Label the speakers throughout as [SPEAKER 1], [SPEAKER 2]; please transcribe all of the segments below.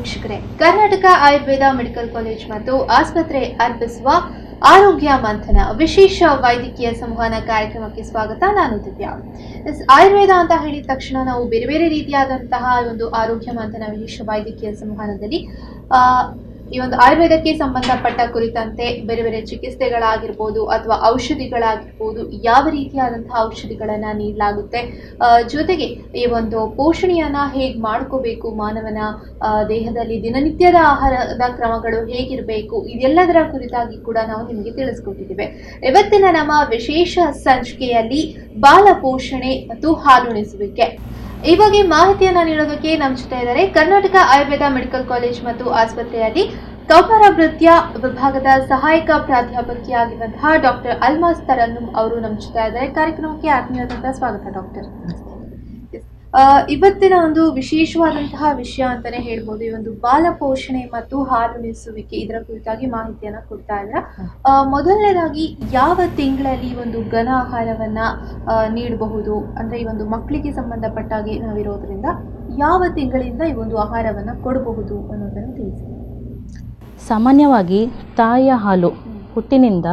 [SPEAKER 1] ವೀಕ್ಷಕರೇ, Karnataka Ayurveda medical college ಮತ್ತು ಆಸ್ಪತ್ರೆ ಅರ್ಪಿಸುವ ಆರೋಗ್ಯ ಮಂಥನ ವಿಶೇಷ ವೈದ್ಯಕೀಯ ಸಂವಹನ ಕಾರ್ಯಕ್ರಮಕ್ಕೆ ಸ್ವಾಗತ. ನಾನು ದಿವ್ಯಾ. ಆಯುರ್ವೇದ ಅಂತ ಹೇಳಿದ ತಕ್ಷಣ ನಾವು ಬೇರೆ ಬೇರೆ ರೀತಿಯಾದಂತಹ ಒಂದು ಆರೋಗ್ಯ ಮಂಥನ ವಿಶೇಷ ವೈದ್ಯಕೀಯ ಸಂವಹನದಲ್ಲಿ ಈ ಒಂದು ಆಯುರ್ವೇದಕ್ಕೆ ಸಂಬಂಧಪಟ್ಟ ಕುರಿತಂತೆ ಬೇರೆ ಬೇರೆ ಚಿಕಿತ್ಸೆಗಳಾಗಿರ್ಬೋದು ಅಥವಾ ಔಷಧಿಗಳಾಗಿರ್ಬೋದು, ಯಾವ ರೀತಿಯಾದಂತಹ ಔಷಧಿಗಳನ್ನ ನೀಡಲಾಗುತ್ತೆ, ಜೊತೆಗೆ ಈ ಒಂದು ಪೋಷಣೆಯನ್ನ ಹೇಗೆ ಮಾಡ್ಕೋಬೇಕು, ಮಾನವನ ದೇಹದಲ್ಲಿ ದಿನನಿತ್ಯದ ಆಹಾರದ ಕ್ರಮಗಳು ಹೇಗಿರಬೇಕು, ಇದೆಲ್ಲದರ ಕುರಿತಾಗಿ ಕೂಡ ನಾವು ನಿಮಗೆ ತಿಳಿಸ್ಕೊಟ್ಟಿದ್ದೇವೆ. ಇವತ್ತಿನ ನಮ್ಮ ವಿಶೇಷ ಸಂಚಿಕೆಯಲ್ಲಿ ಬಾಲ ಪೋಷಣೆ ಮತ್ತು ಹಾಲುಣಿಸುವಿಕೆ ಈ ಬಗ್ಗೆ ಮಾಹಿತಿಯನ್ನ ನೀಡೋದಕ್ಕೆ ನಮ್ಮ ಜೊತೆ ಇದ್ದಾರೆ ಕರ್ನಾಟಕ ಆಯುರ್ವೇದ ಮೆಡಿಕಲ್ ಕಾಲೇಜ್ ಮತ್ತು ಆಸ್ಪತ್ರೆಯಲ್ಲಿ ಕೌಮಾರ ವೃತ್ತಿಯ ವಿಭಾಗದ ಸಹಾಯಕ ಪ್ರಾಧ್ಯಾಪಕಿಯಾಗಿರುವಂತಹ ಡಾಕ್ಟರ್ ಅಲ್ಮಾಸ್ ತರನ್ನುಮ್ ಅವರು ನಮ್ಮ ಜೊತೆ ಇದ್ದಾರೆ. ಕಾರ್ಯಕ್ರಮಕ್ಕೆ ಆತ್ಮೀಯವಾದಂತಹ ಸ್ವಾಗತ ಡಾಕ್ಟರ್. ಇವತ್ತಿನ ಒಂದು ವಿಶೇಷವಾದಂತಹ ವಿಷಯ ಅಂತಾನೆ ಹೇಳ್ಬೋದು, ಈ ಒಂದು ಬಾಲ ಪೋಷಣೆ ಮತ್ತು ಹಾಲುಣಿಸುವಿಕೆ ಇದರ ಕುರಿತಾಗಿ ಮಾಹಿತಿಯನ್ನ ಕೊಡ್ತಾ ಇದ್ರ. ಮೊದಲನೇದಾಗಿ ಯಾವ ತಿಂಗಳಲ್ಲಿ ಒಂದು ಘನ ಆಹಾರವನ್ನ ನೀಡಬಹುದು, ಅಂದ್ರೆ ಈ ಒಂದು ಮಕ್ಕಳಿಗೆ ಸಂಬಂಧಪಟ್ಟಾಗಿ ನಾವಿರೋದ್ರಿಂದ ಯಾವ ತಿಂಗಳಿಂದ ಈ ಒಂದು ಆಹಾರವನ್ನ ಕೊಡಬಹುದು ಅನ್ನೋದನ್ನು ತಿಳಿಸಿ.
[SPEAKER 2] ಸಾಮಾನ್ಯವಾಗಿ ತಾಯಿಯ ಹಾಲು ಹುಟ್ಟಿನಿಂದ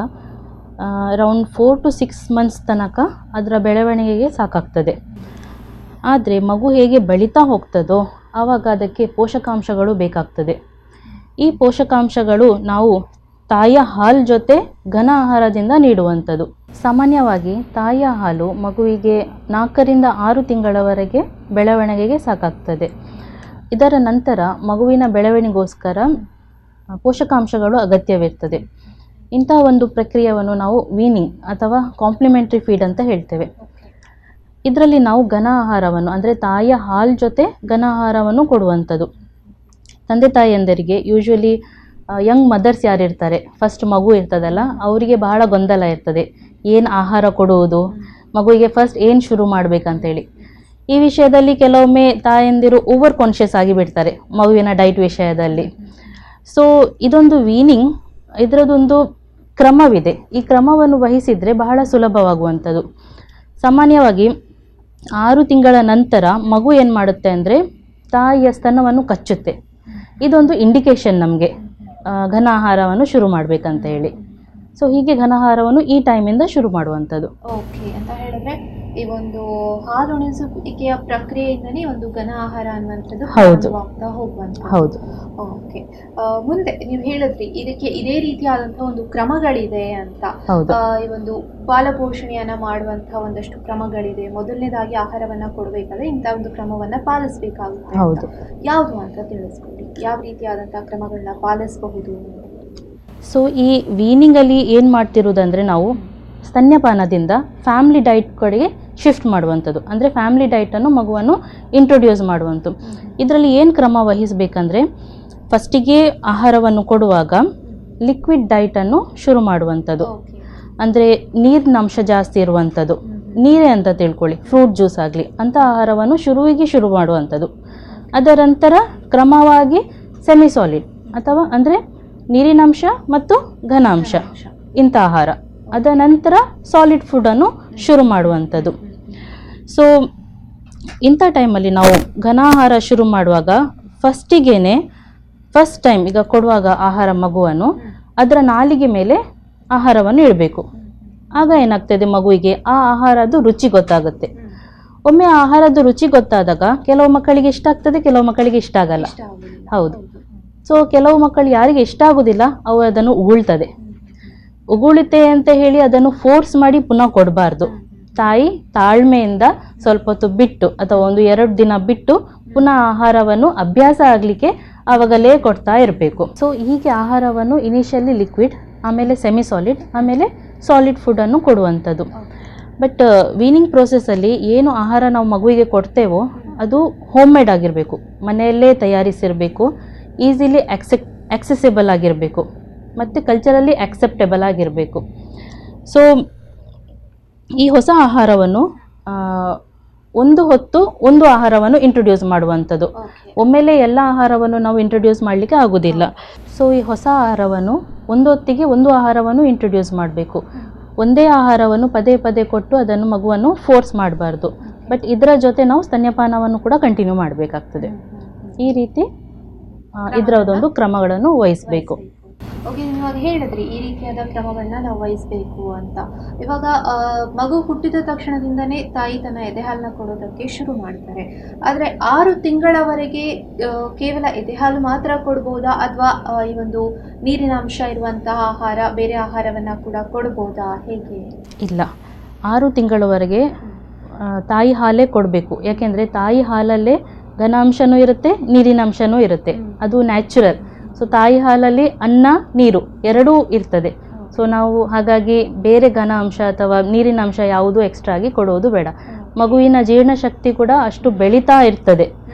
[SPEAKER 2] ಅರೌಂಡ್ 4 to 6 months ತನಕ ಅದರ ಬೆಳವಣಿಗೆಗೆ ಸಾಕಾಗ್ತದೆ. ಆದರೆ ಮಗು ಹೇಗೆ ಬೆಳೀತಾ ಹೋಗ್ತದೋ ಆವಾಗ ಅದಕ್ಕೆ ಪೋಷಕಾಂಶಗಳು ಬೇಕಾಗ್ತದೆ. ಈ ಪೋಷಕಾಂಶಗಳು ನಾವು ತಾಯಿಯ ಹಾಲು ಜೊತೆ ಘನ ಆಹಾರದಿಂದ ನೀಡುವಂಥದ್ದು. ಸಾಮಾನ್ಯವಾಗಿ ತಾಯಿಯ ಹಾಲು ಮಗುವಿಗೆ 4 ರಿಂದ 6 ತಿಂಗಳವರೆಗೆ ಬೆಳವಣಿಗೆಗೆ ಸಾಕಾಗ್ತದೆ. ಇದರ ನಂತರ ಮಗುವಿನ ಬೆಳವಣಿಗೆಗೋಸ್ಕರ ಪೋಷಕಾಂಶಗಳು ಅಗತ್ಯವಿರ್ತದೆ. ಇಂತಹ ಒಂದು ಪ್ರಕ್ರಿಯೆಯನ್ನು ನಾವು ವೀನಿಂಗ್ ಅಥವಾ ಕಾಂಪ್ಲಿಮೆಂಟ್ರಿ ಫೀಡ್ ಅಂತ ಹೇಳ್ತೇವೆ. ಇದರಲ್ಲಿ ನಾವು ಘನ ಆಹಾರವನ್ನು ಅಂದರೆ ತಾಯಿಯ ಹಾಲು ಜೊತೆ ಘನ ಆಹಾರವನ್ನು ಕೊಡುವಂಥದ್ದು. ತಂದೆ ತಾಯಿಯಂದರಿಗೆ ಯೂಶ್ವಲಿ ಯಂಗ್ ಮದರ್ಸ್ ಯಾರಿರ್ತಾರೆ, ಫಸ್ಟ್ ಮಗು ಇರ್ತದಲ್ಲ, ಅವರಿಗೆ ಬಹಳ ಗೊಂದಲ ಇರ್ತದೆ, ಏನು ಆಹಾರ ಕೊಡುವುದು, ಮಗುವಿಗೆ ಫಸ್ಟ್ ಏನು ಶುರು ಮಾಡಬೇಕಂತೇಳಿ. ಈ ವಿಷಯದಲ್ಲಿ ಕೆಲವೊಮ್ಮೆ ತಾಯಂದಿರು ಓವರ್ ಕಾನ್ಷಿಯಸ್ ಆಗಿಬಿಡ್ತಾರೆ ಮಗುವಿನ ಡೈಟ್ ವಿಷಯದಲ್ಲಿ. ಸೊ ಇದೊಂದು ವೀನಿಂಗ್, ಇದರದೊಂದು ಕ್ರಮವಿದೆ. ಈ ಕ್ರಮವನ್ನು ವಹಿಸಿದರೆ ಬಹಳ ಸುಲಭವಾಗುವಂಥದ್ದು. ಸಾಮಾನ್ಯವಾಗಿ 6 ತಿಂಗಳ ನಂತರ ಮಗು ಏನು ಮಾಡುತ್ತೆ ಅಂದರೆ ತಾಯಿಯ ಸ್ತನವನ್ನು ಕಚ್ಚುತ್ತೆ. ಇದೊಂದು ಇಂಡಿಕೇಶನ್ ನಮಗೆ ಘನ ಆಹಾರವನ್ನು ಶುರು ಮಾಡಬೇಕಂತ ಹೇಳಿ. ಸೊ ಹೀಗೆ ಘನ ಆಹಾರವನ್ನು ಈ ಟೈಮಿಂದ ಶುರು ಮಾಡುವಂಥದ್ದು.
[SPEAKER 1] ಓಕೆ, ಅಂತ ಹೇಳಿದ್ರೆ ಈ ಒಂದು ಹಾಲುಣಿಸುವಿಕೆಯ ಪ್ರಕ್ರಿಯೆಯಿಂದನೇ ಒಂದು ಘನ ಆಹಾರ ಅನ್ನುವಂಥದ್ದು ಆಗ್ತಾ ಹೋಗುವಂಥದ್ದು.
[SPEAKER 2] ಹೌದು.
[SPEAKER 1] ಓಕೆ, ಮುಂದೆ ನೀವು ಹೇಳಿದ್ರಿ ಇದಕ್ಕೆ ಇದೇ ರೀತಿಯಾದಂತಹ ಒಂದು ಕ್ರಮಗಳಿದೆ ಅಂತ. ಈ ಒಂದು ಬಾಲ ಪೋಷಣೆಯನ್ನ ಮಾಡುವಂತಹ ಒಂದಷ್ಟು ಕ್ರಮಗಳಿದೆ. ಮೊದಲನೇದಾಗಿ ಆಹಾರವನ್ನ ಕೊಡಬೇಕಾದ್ರೆ ಇಂಥ ಒಂದು ಕ್ರಮವನ್ನ ಪಾಲಿಸಬೇಕಾಗುತ್ತೆ.
[SPEAKER 2] ಹೌದು.
[SPEAKER 1] ಯಾವುದು ಅಂತ ತಿಳಿಸ್ಕೊಡಿ, ಯಾವ ರೀತಿಯಾದಂತಹ ಕ್ರಮಗಳನ್ನ ಪಾಲಿಸಬಹುದು?
[SPEAKER 2] ಸೊ ಈ ವೀನಿಂಗಲ್ಲಿ ಏನು ಮಾಡ್ತಿರೋದಂದರೆ ನಾವು ಸ್ತನ್ಯಪಾನದಿಂದ ಫ್ಯಾಮಿಲಿ ಡೈಟ್ ಕಡೆಗೆ ಶಿಫ್ಟ್ ಮಾಡುವಂಥದ್ದು. ಅಂದರೆ ಫ್ಯಾಮಿಲಿ ಡೈಟನ್ನು ಮಗುವನ್ನು ಇಂಟ್ರೊಡ್ಯೂಸ್ ಮಾಡುವಂಥದ್ದು. ಇದರಲ್ಲಿ ಏನು ಕ್ರಮ ವಹಿಸಬೇಕಂದ್ರೆ ಫಸ್ಟಿಗೆ ಆಹಾರವನ್ನು ಕೊಡುವಾಗ ಲಿಕ್ವಿಡ್ ಡೈಟನ್ನು ಶುರು ಮಾಡುವಂಥದ್ದು. ಅಂದರೆ ನೀರಿನ ಅಂಶ ಜಾಸ್ತಿ ಇರುವಂಥದ್ದು, ನೀರೇ ಅಂತ ತಿಳ್ಕೊಳ್ಳಿ, ಫ್ರೂಟ್ ಜ್ಯೂಸ್ ಆಗಲಿ ಅಂಥ ಆಹಾರವನ್ನು ಶುರು ಮಾಡುವಂಥದ್ದು. ಅದರ ನಂತರ ಕ್ರಮವಾಗಿ ಸೆಮಿ ಸಾಲಿಡ್ ಅಥವಾ ಅಂದರೆ ನೀರಿನಂಶ ಮತ್ತು ಘನಾಂಶ ಇಂಥ ಆಹಾರ, ಅದ ನಂತರ ಸಾಲಿಡ್ ಫುಡ್ಡನ್ನು ಶುರು ಮಾಡುವಂಥದ್ದು. ಸೊ ಇಂಥ ಟೈಮಲ್ಲಿ ನಾವು ಘನ ಆಹಾರ ಶುರು ಮಾಡುವಾಗ ಫಸ್ಟ್ ಟೈಮ್ ಈಗ ಕೊಡುವಾಗ ಆಹಾರ ಮಗುವನ್ನು ಅದರ ನಾಲಿಗೆ ಮೇಲೆ ಆಹಾರವನ್ನು ಇಡಬೇಕು. ಆಗ ಏನಾಗ್ತದೆ, ಮಗುವಿಗೆ ಆ ಆಹಾರದ್ದು ರುಚಿ ಗೊತ್ತಾಗುತ್ತೆ. ಒಮ್ಮೆ ಆಹಾರದ್ದು ರುಚಿ ಗೊತ್ತಾದಾಗ ಕೆಲವು ಮಕ್ಕಳಿಗೆ ಇಷ್ಟ ಆಗ್ತದೆ, ಕೆಲವು ಮಕ್ಕಳಿಗೆ ಇಷ್ಟ ಆಗಲ್ಲ. ಹೌದು. ಸೊ ಕೆಲವು ಮಕ್ಕಳು ಯಾರಿಗೆ ಇಷ್ಟ ಆಗೋದಿಲ್ಲ ಅವು ಅದನ್ನು ಉಗುಳುತ್ತೆ ಅಂತ ಹೇಳಿ ಅದನ್ನು ಫೋರ್ಸ್ ಮಾಡಿ ಪುನಃ ಕೊಡಬಾರ್ದು. ತಾಯಿ ತಾಳ್ಮೆಯಿಂದ ಸ್ವಲ್ಪ ಹೊತ್ತು ಬಿಟ್ಟು ಅಥವಾ 1-2 ದಿನ ಬಿಟ್ಟು ಪುನಃ ಆಹಾರವನ್ನು ಅಭ್ಯಾಸ ಆಗಲಿಕ್ಕೆ ಆವಾಗಲೇ ಕೊಡ್ತಾ ಇರಬೇಕು. ಸೊ ಹೀಗೆ ಆಹಾರವನ್ನು ಇನಿಷಿಯಲಿ ಲಿಕ್ವಿಡ್, ಆಮೇಲೆ ಸೆಮಿ ಸಾಲಿಡ್, ಆಮೇಲೆ ಸಾಲಿಡ್ ಫುಡ್ಡನ್ನು ಕೊಡುವಂಥದ್ದು. ಬಟ್ ವೀನಿಂಗ್ ಪ್ರೋಸೆಸ್ಸಲ್ಲಿ ಏನು ಆಹಾರ ನಾವು ಮಗುವಿಗೆ ಕೊಡ್ತೇವೋ ಅದು ಹೋಮ್ ಮೇಡ್ ಆಗಿರಬೇಕು, ಮನೆಯಲ್ಲೇ ತಯಾರಿಸಿರಬೇಕು, ಈಸಿಲಿ ಆಕ್ಸೆಸಿಬಲ್ ಆಗಿರಬೇಕು ಮತ್ತು ಕಲ್ಚರಲ್ಲಿ ಆಕ್ಸೆಪ್ಟೆಬಲ್ ಆಗಿರಬೇಕು. ಸೊ ಈ ಹೊಸ ಆಹಾರವನ್ನು ಒಂದು ಹೊತ್ತು ಒಂದು ಆಹಾರವನ್ನು ಇಂಟ್ರೊಡ್ಯೂಸ್ ಮಾಡುವಂಥದ್ದು. ಒಮ್ಮೆಲೆ ಎಲ್ಲ ಆಹಾರವನ್ನು ನಾವು ಇಂಟ್ರೊಡ್ಯೂಸ್ ಮಾಡಲಿಕ್ಕೆ ಆಗೋದಿಲ್ಲ. ಸೊ ಈ ಹೊಸ ಆಹಾರವನ್ನು ಒಂದು ಹೊತ್ತಿಗೆ ಒಂದು ಆಹಾರವನ್ನು ಇಂಟ್ರೊಡ್ಯೂಸ್ ಮಾಡಬೇಕು. ಒಂದೇ ಆಹಾರವನ್ನು ಪದೇ ಪದೇ ಕೊಟ್ಟು ಅದನ್ನು ಮಗುವನ್ನು ಫೋರ್ಸ್ ಮಾಡಬಾರ್ದು. ಬಟ್ ಇದರ ಜೊತೆ ನಾವು ಸ್ತನ್ಯಪಾನವನ್ನು ಕೂಡ ಕಂಟಿನ್ಯೂ ಮಾಡಬೇಕಾಗ್ತದೆ. ಈ ರೀತಿ ಇದರದೊಂದು ಕ್ರಮಗಳನ್ನು ವಹಿಸಬೇಕು.
[SPEAKER 1] ಓಕೆ, ನೀವು ಇವಾಗ ಹೇಳಿದ್ರಿ ಈ ರೀತಿಯಾದ ಕ್ರಮಗಳನ್ನ ನಾವು ವಹಿಸಬೇಕು ಅಂತ. ಇವಾಗ ಮಗು ಹುಟ್ಟಿದ ತಕ್ಷಣದಿಂದನೇ ತಾಯಿ ತನ್ನ ಎದೆಹಾಲನ್ನ ಕೊಡೋದಕ್ಕೆ ಶುರು ಮಾಡ್ತಾರೆ. ಆದರೆ 6 ತಿಂಗಳವರೆಗೆ ಕೇವಲ ಎದೆಹಾಲು ಮಾತ್ರ ಕೊಡ್ಬೋದಾ, ಅಥವಾ ಈ ಒಂದು ನೀರಿನ ಅಂಶ ಇರುವಂತಹ ಆಹಾರ, ಬೇರೆ ಆಹಾರವನ್ನು ಕೂಡ ಕೊಡ್ಬೋದಾ, ಹೇಗೆ?
[SPEAKER 2] ಇಲ್ಲ, 6 ತಿಂಗಳವರೆಗೆ ತಾಯಿ ಹಾಲೇ ಕೊಡಬೇಕು. ಯಾಕೆಂದರೆ ತಾಯಿ ಹಾಲಲ್ಲೇ ಘನಾಂಶನೂ ಇರುತ್ತೆ, ನೀರಿನ ಅಂಶನೂ ಇರುತ್ತೆ. ಅದು ನ್ಯಾಚುರಲ್. ಸೊ ತಾಯಿ ಹಾಲಲ್ಲಿ ಅನ್ನ ನೀರು ಎರಡೂ ಇರ್ತದೆ. ಸೊ ನಾವು ಹಾಗಾಗಿ ಬೇರೆ ಘನ ಅಂಶ ಅಥವಾ ನೀರಿನ ಅಂಶ ಯಾವುದೂ ಎಕ್ಸ್ಟ್ರಾ ಆಗಿ ಕೊಡೋದು ಬೇಡ. ಮಗುವಿನ ಜೀರ್ಣಶಕ್ತಿ ಕೂಡ ಅಷ್ಟು ಬೆಳೀತಾ ಇರ್ತದೆ.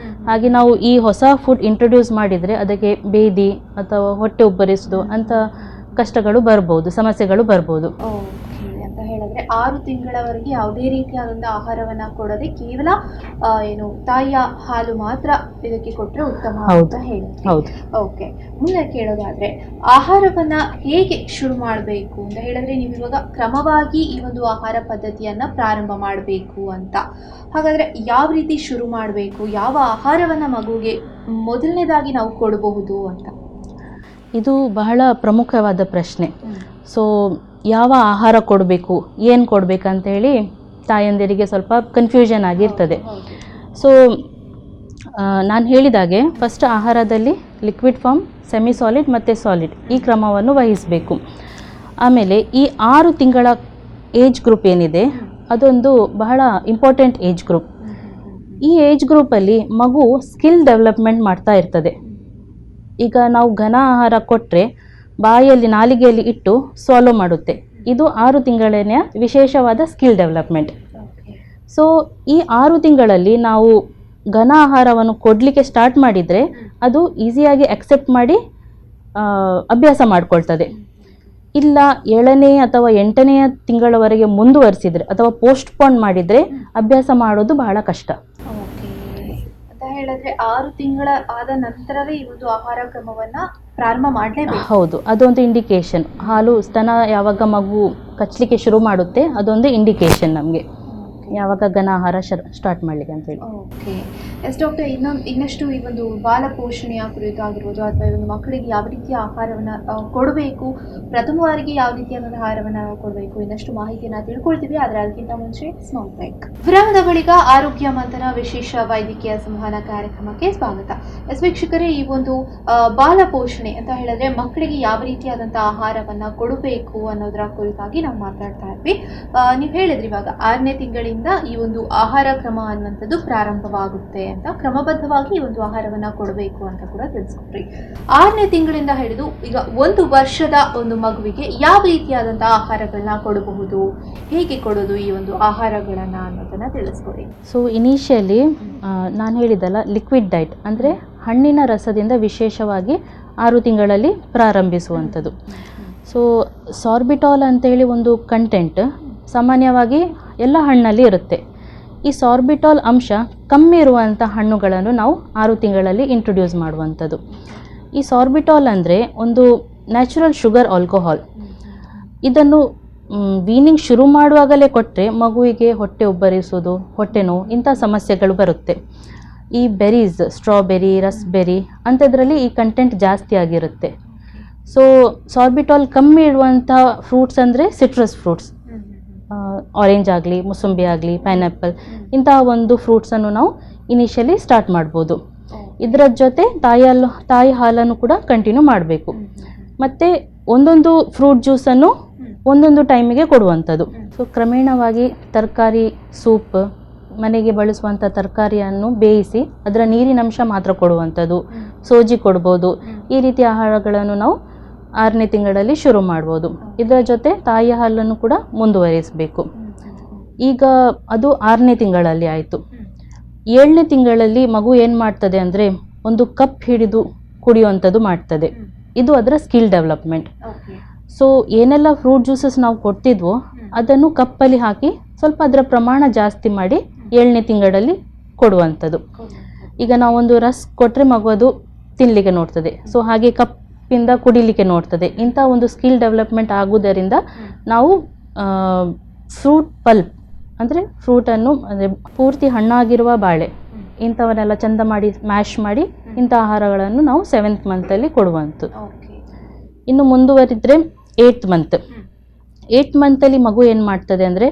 [SPEAKER 2] ಹಾಗೆ ನಾವು ಈ ಹೊಸ ಫುಡ್ ಇಂಟ್ರೊಡ್ಯೂಸ್ ಮಾಡಿದರೆ ಅದಕ್ಕೆ ಬೇದಿ ಅಥವಾ ಹೊಟ್ಟೆ ಉಬ್ಬರಿಸೋದು ಅಂತ ಕಷ್ಟಗಳು ಬರ್ಬೋದು, ಸಮಸ್ಯೆಗಳು ಬರ್ಬೋದು.
[SPEAKER 1] ಅಂತ ಹೇಳಿದ್ರೆ 6 ತಿಂಗಳವರೆಗೆ ಯಾವುದೇ ರೀತಿಯಾದಂಥ ಆಹಾರವನ್ನು ಕೊಡದೆ ಕೇವಲ ತಾಯಿಯ ಹಾಲು ಮಾತ್ರ ಇದಕ್ಕೆ ಕೊಟ್ಟರೆ ಉತ್ತಮ ಅಂತ ಹೇಳಿದ್ರಿ.
[SPEAKER 2] ಹೌದು.
[SPEAKER 1] ಓಕೆ, ಮುಂದೆ ಕೇಳೋದಾದ್ರೆ ಆಹಾರವನ್ನ ಹೇಗೆ ಶುರು ಮಾಡಬೇಕು ಅಂತ ಹೇಳಿದ್ರೆ, ನೀವು ಇವಾಗ ಕ್ರಮವಾಗಿ ಈ ಒಂದು ಆಹಾರ ಪದ್ಧತಿಯನ್ನ ಪ್ರಾರಂಭ ಮಾಡಬೇಕು ಅಂತ. ಹಾಗಾದ್ರೆ ಯಾವ ರೀತಿ ಶುರು ಮಾಡಬೇಕು, ಯಾವ ಆಹಾರವನ್ನ ಮಗುವಿಗೆ ಮೊದಲನೇದಾಗಿ ನಾವು ಕೊಡಬಹುದು ಅಂತ?
[SPEAKER 2] ಇದು ಬಹಳ ಪ್ರಮುಖವಾದ ಪ್ರಶ್ನೆ. ಸೊ ಯಾವ ಆಹಾರ ಕೊಡಬೇಕು, ಏನು ಕೊಡಬೇಕಂತ ಹೇಳಿ ತಾಯಂದಿರಿಗೆ ಸ್ವಲ್ಪ ಕನ್ಫ್ಯೂಷನ್ ಆಗಿರ್ತದೆ. ಸೊ ನಾನು ಹೇಳಿದಾಗೆ ಫಸ್ಟ್ ಆಹಾರದಲ್ಲಿ ಲಿಕ್ವಿಡ್ ಫಾರ್ಮ್, ಸೆಮಿ ಸಾಲಿಡ್ ಮತ್ತು ಸಾಲಿಡ್ ಈ ಕ್ರಮವನ್ನು ವಹಿಸಬೇಕು. ಆಮೇಲೆ ಈ 6 ತಿಂಗಳ ಏಜ್ ಗ್ರೂಪ್ ಏನಿದೆ ಅದೊಂದು ಬಹಳ ಇಂಪಾರ್ಟೆಂಟ್ ಏಜ್ ಗ್ರೂಪ್. ಈ ಏಜ್ ಗ್ರೂಪಲ್ಲಿ ಮಗು ಸ್ಕಿಲ್ ಡೆವಲಪ್ಮೆಂಟ್ ಮಾಡ್ತಾ ಇರ್ತದೆ. ಈಗ ನಾವು ಘನ ಆಹಾರ ಕೊಟ್ಟರೆ ಬಾಯಲ್ಲಿ ನಾಲಿಗೆಯಲ್ಲಿ ಇಟ್ಟು ಸಾಲೋ ಮಾಡುತ್ತೆ. ಇದು 6 ತಿಂಗಳೇನೆಯ ವಿಶೇಷವಾದ ಸ್ಕಿಲ್ ಡೆವಲಪ್ಮೆಂಟ್. ಸೊ ಈ 6 ತಿಂಗಳಲ್ಲಿ ನಾವು ಘನ ಆಹಾರವನ್ನು ಕೊಡಲಿಕ್ಕೆ ಸ್ಟಾರ್ಟ್ ಮಾಡಿದರೆ ಅದು ಈಸಿಯಾಗಿ ಅಕ್ಸೆಪ್ಟ್ ಮಾಡಿ ಅಭ್ಯಾಸ ಮಾಡ್ಕೊಳ್ತದೆ. ಇಲ್ಲ 7ನೇ ಅಥವಾ 8ನೇ ತಿಂಗಳವರೆಗೆ ಮುಂದುವರಿಸಿದರೆ ಅಥವಾ ಪೋಸ್ಟ್ಪೋನ್ ಮಾಡಿದರೆ ಅಭ್ಯಾಸ ಮಾಡೋದು ಬಹಳ ಕಷ್ಟ.
[SPEAKER 1] ಹೇಳಿದ್ರೆ 6 ತಿಂಗಳ ಆದ ನಂತರವೇ ಈ ಒಂದು ಆಹಾರ ಕ್ರಮವನ್ನ ಪ್ರಾರಂಭ ಮಾಡಲೇಬೇಕು.
[SPEAKER 2] ಹೌದು, ಅದೊಂದು ಇಂಡಿಕೇಶನ್. ಹಾಲು ಸ್ತನ ಯಾವಾಗ ಮಗು ಕಚ್ಚಲಿಕ್ಕೆ ಶುರು ಮಾಡುತ್ತೆ ಅದೊಂದು ಇಂಡಿಕೇಶನ್ ನಮಗೆ ಯಾವಾಗ ಘನ ಆಹಾರ ಸ್ಟಾರ್ಟ್ ಮಾಡಲಿಕ್ಕೆ ಅಂತೇಳಿ.
[SPEAKER 1] ಓಕೆ, ಎಸ್ ಡಾಕ್ಟರ್, ಇನ್ನಷ್ಟು ಈ ಒಂದು ಬಾಲ ಪೋಷಣೆಯ ಕುರಿತು ಆಗಿರ್ಬೋದು ಅಥವಾ ಈ ಒಂದು ಮಕ್ಕಳಿಗೆ ಯಾವ ರೀತಿಯ ಆಹಾರವನ್ನು ಕೊಡಬೇಕು, ಪ್ರಥಮವಾರಿಗೆ ಯಾವ ರೀತಿಯಾದ ಆಹಾರವನ್ನು ಕೊಡಬೇಕು, ಇನ್ನಷ್ಟು ಮಾಹಿತಿಯನ್ನು ತಿಳ್ಕೊಳ್ತೀವಿ. ಆದರೆ ಅದಕ್ಕಿಂತ ಮುಂಚೆ ಸ್ಮಾಲ್ ಬ್ರೇಕ್. ವಿರಾಮದ ಬಳಿಕ ಆರೋಗ್ಯ ಮಂಥನ ವಿಶೇಷ ವೈದ್ಯಕೀಯ ಸಂವಹನ ಕಾರ್ಯಕ್ರಮಕ್ಕೆ ಸ್ವಾಗತ. ಎಸ್ ವೀಕ್ಷಕರೇ, ಈ ಒಂದು ಬಾಲ ಪೋಷಣೆ ಅಂತ ಹೇಳಿದ್ರೆ ಮಕ್ಕಳಿಗೆ ಯಾವ ರೀತಿಯಾದಂಥ ಆಹಾರವನ್ನು ಕೊಡಬೇಕು ಅನ್ನೋದರ ಕುರಿತಾಗಿ ನಾವು ಮಾತಾಡ್ತಾ ಇದ್ವಿ. ನೀವು ಹೇಳಿದ್ರಿ ಇವಾಗ 6ನೇ ತಿಂಗಳಿಂದ ಈ ಒಂದು ಆಹಾರ ಕ್ರಮ ಅನ್ನುವಂಥದ್ದು ಪ್ರಾರಂಭವಾಗುತ್ತೆ ಅಂತ, ಕ್ರಮಬದ್ಧವಾಗಿ ಈ ಒಂದು ಆಹಾರವನ್ನ ಕೊಡಬೇಕು ಅಂತ ಕೂಡ ತಿಳಿಸ್ಕೊಟ್ರಿ. 6ನೇ ತಿಂಗಳಿಂದ ಹಿಡಿದು ಈಗ 1 ವರ್ಷದ ಒಂದು ಮಗುವಿಗೆ ಯಾವ ರೀತಿಯಾದಂತಹ ಆಹಾರಗಳನ್ನ ಕೊಡಬಹುದು, ಹೇಗೆ ಕೊಡೋದು ಈ ಒಂದು ಆಹಾರಗಳನ್ನ ಅನ್ನೋದನ್ನ ತಿಳಿಸ್ಕೊಡಿ.
[SPEAKER 2] ಸೊ ಇನಿಷಿಯಲಿ ನಾನು ಹೇಳಿದಲ್ಲ, ಲಿಕ್ವಿಡ್ ಡೈಟ್ ಅಂದರೆ ಹಣ್ಣಿನ ರಸದಿಂದ ವಿಶೇಷವಾಗಿ 6 ತಿಂಗಳಲ್ಲಿ ಪ್ರಾರಂಭಿಸುವಂಥದ್ದು. ಸೊ ಸಾರ್ಬಿಟಾಲ್ ಅಂತೇಳಿ ಒಂದು ಕಂಟೆಂಟ್ ಸಾಮಾನ್ಯವಾಗಿ ಎಲ್ಲ ಹಣ್ಣಲ್ಲಿ ಇರುತ್ತೆ. ಈ ಸಾರ್ಬಿಟಾಲ್ ಅಂಶ ಕಮ್ಮಿ ಇರುವಂಥ ಹಣ್ಣುಗಳನ್ನು ನಾವು 6 ತಿಂಗಳಲ್ಲಿ ಇಂಟ್ರೊಡ್ಯೂಸ್ ಮಾಡುವಂಥದ್ದು. ಈ ಸಾರ್ಬಿಟಾಲ್ ಅಂದರೆ ಒಂದು ನ್ಯಾಚುರಲ್ ಶುಗರ್ ಆಲ್ಕೋಹಾಲ್. ಇದನ್ನು ವೀನಿಂಗ್ ಶುರು ಮಾಡುವಾಗಲೇ ಕೊಟ್ಟರೆ ಮಗುವಿಗೆ ಹೊಟ್ಟೆ ಉಬ್ಬರಿಸೋದು, ಹೊಟ್ಟೆ ನೋವು ಇಂಥ ಸಮಸ್ಯೆಗಳು ಬರುತ್ತೆ. ಈ ಬೆರೀಸ್, ಸ್ಟ್ರಾಬೆರಿ, ರಸ್ಬೆರಿ ಅಂಥದ್ರಲ್ಲಿ ಈ ಕಂಟೆಂಟ್ ಜಾಸ್ತಿ ಆಗಿರುತ್ತೆ. ಸೊ ಸಾರ್ಬಿಟಾಲ್ ಕಮ್ಮಿ ಇರುವಂಥ ಫ್ರೂಟ್ಸ್ ಅಂದರೆ ಸಿಟ್ರಸ್ ಫ್ರೂಟ್ಸ್, ಆರೆಂಜ್ ಆಗಲಿ, ಮುಸಂಬಿ ಆಗಲಿ, ಪೈನಾಪಲ್ ಇಂತಹ ಒಂದು ಫ್ರೂಟ್ಸನ್ನು ನಾವು ಇನಿಷಿಯಲಿ ಸ್ಟಾರ್ಟ್ ಮಾಡ್ಬೋದು. ಇದರ ಜೊತೆ ತಾಯಿ ಹಾಲನ್ನು ಕೂಡ ಕಂಟಿನ್ಯೂ ಮಾಡಬೇಕು. ಮತ್ತು ಒಂದೊಂದು ಫ್ರೂಟ್ ಜ್ಯೂಸನ್ನು ಒಂದೊಂದು ಟೈಮಿಗೆ ಕೊಡುವಂಥದ್ದು. ಸೊ ಕ್ರಮೇಣವಾಗಿ ತರಕಾರಿ ಸೂಪ್, ಮನೆಗೆ ಬಳಸುವಂಥ ತರಕಾರಿಯನ್ನು ಬೇಯಿಸಿ ಅದರ ನೀರಿನಂಶ ಮಾತ್ರ ಕೊಡುವಂಥದ್ದು, ಸೋಜಿ ಕೊಡ್ಬೋದು. ಈ ರೀತಿಯ ಆಹಾರಗಳನ್ನು ನಾವು 6ನೇ ತಿಂಗಳಲ್ಲಿ ಶುರು ಮಾಡ್ಬೋದು. ಇದರ ಜೊತೆ ತಾಯಿಯ ಹಾಲನ್ನು ಕೂಡ ಮುಂದುವರಿಸಬೇಕು. ಈಗ ಅದು 6ನೇ ತಿಂಗಳಲ್ಲಿ ಆಯಿತು. 7ನೇ ತಿಂಗಳಲ್ಲಿ ಮಗು ಏನು ಮಾಡ್ತದೆ ಅಂದರೆ ಒಂದು ಕಪ್ ಹಿಡಿದು ಕುಡಿಯುವಂಥದ್ದು ಮಾಡ್ತದೆ. ಇದು ಅದರ ಸ್ಕಿಲ್ ಡೆವಲಪ್ಮೆಂಟ್. ಸೊ ಏನೆಲ್ಲ ಫ್ರೂಟ್ ಜ್ಯೂಸಸ್ ನಾವು ಕೊಡ್ತಿದ್ವೋ ಅದನ್ನು ಕಪ್ಪಲ್ಲಿ ಹಾಕಿ ಸ್ವಲ್ಪ ಅದರ ಪ್ರಮಾಣ ಜಾಸ್ತಿ ಮಾಡಿ 7ನೇ ತಿಂಗಳಲ್ಲಿ ಕೊಡುವಂಥದ್ದು. ಈಗ ನಾವೊಂದು ರಸ್ ಕೊಟ್ಟರೆ ಮಗು ಅದು ತಿನ್ನಲಿಕ್ಕೆ ನೋಡ್ತದೆ. ಸೊ ಹಾಗೆ ಕಪ್ಪಿಂದ ಕುಡಿಲಿಕ್ಕೆ ನೋಡ್ತದೆ. ಇಂಥ ಒಂದು ಸ್ಕಿಲ್ ಡೆವಲಪ್ಮೆಂಟ್ ಆಗುವುದರಿಂದ ನಾವು ಫ್ರೂಟ್ ಪಲ್ಪ್ ಅಂದರೆ ಫ್ರೂಟನ್ನು ಅಂದರೆ ಪೂರ್ತಿ ಹಣ್ಣಾಗಿರುವ ಬಾಳೆ ಇಂಥವನ್ನೆಲ್ಲ ಚಂದ ಮಾಡಿ ಮ್ಯಾಶ್ ಮಾಡಿ ಇಂಥ ಆಹಾರಗಳನ್ನು ನಾವು 7th ಮಂತಲ್ಲಿ ಕೊಡುವಂಥದ್ದು.
[SPEAKER 1] ಓಕೆ.
[SPEAKER 2] ಇನ್ನು ಮುಂದುವರಿದರೆ 8th ಮಂತ್. 8th ಮಂತಲ್ಲಿ ಮಗು ಏನು ಮಾಡ್ತದೆ ಅಂದರೆ